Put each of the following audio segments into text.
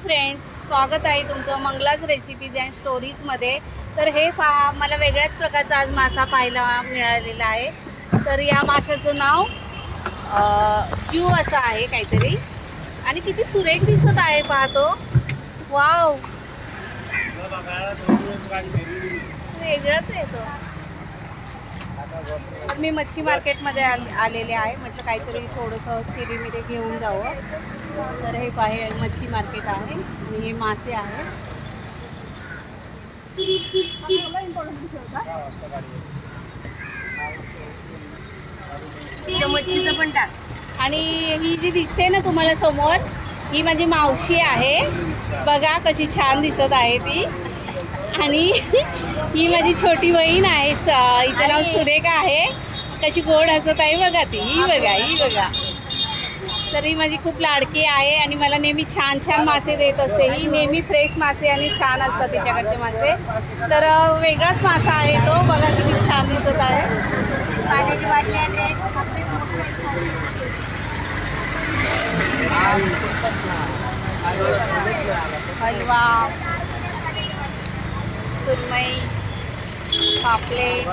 Friends, स्वागत आहे तुमचं मंगलाज रेसिपीज अँड स्टोरीजमध्ये. तर हे पहा, मला वेगळ्याच प्रकारचा आज मासा पाहायला मिळालेला आहे. तर या माशाचं नाव क्यू असं आहे काहीतरी, आणि किती सुरेख दिसत आहे पाहतो. वाव, वेगळाच आहे तो. तर मी मच्छी मार्केटमध्ये आलेले आहे. म्हटलं काहीतरी थोडंसं चिरीमिरी घेऊन जावं. तर हे पाहे मच्छी मार्केट आहे आणि हे मासे आहेत. मच्छीचं पण टाक. आणि ही जी दिसते ना तुम्हाला समोर, ही माझी मावशी आहे. बघा कशी छान दिसत आहे ती. आणि ही माझी छोटी बहीण आहे, हिचं नाव सुरेखा आहे. कशी गोड हसत आहे बघा ती. ही बघा. तर ही माझी खूप लाडकी आहे आणि मला नेहमी छान छान मासे देत असते. ही नेहमी फ्रेश मासे आणि छान असतात तिच्याकडचे मासे. तर वेगळाच मासा आहे तो. बघा किती छान दिसत आहे. पाण्याची बाटली आहे. हलवा, सुरमई, पापलेट.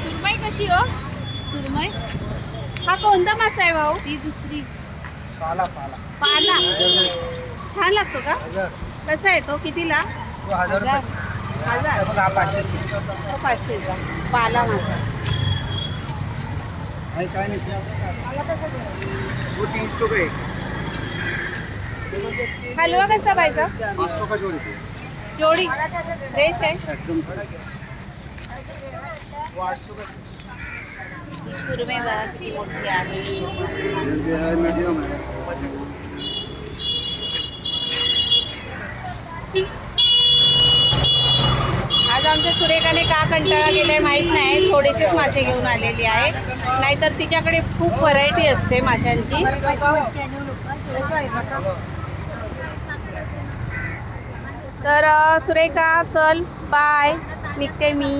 सुरमई कशी हो? सुरमई हा कोणता मासा आहे भाऊ? ती दुसरी पाला. छान लागतो का? कसा आहे तो? कितीला? 1000. 500चा पाला मासा. हलवा कसा पाहिजे? 500 का जोडी फ्रेश आहे. सुरमई बघी मोठी आहे. आज आमच्या सुरेखाने का कंटाळा केलाय माहित नाही. थोडेसेच मासे घेऊन आलेली आहे, नाहीतर तिच्याकडे खूप व्हरायटी असते माशांची. तर सुरेखा चल, बाय, निघते मी.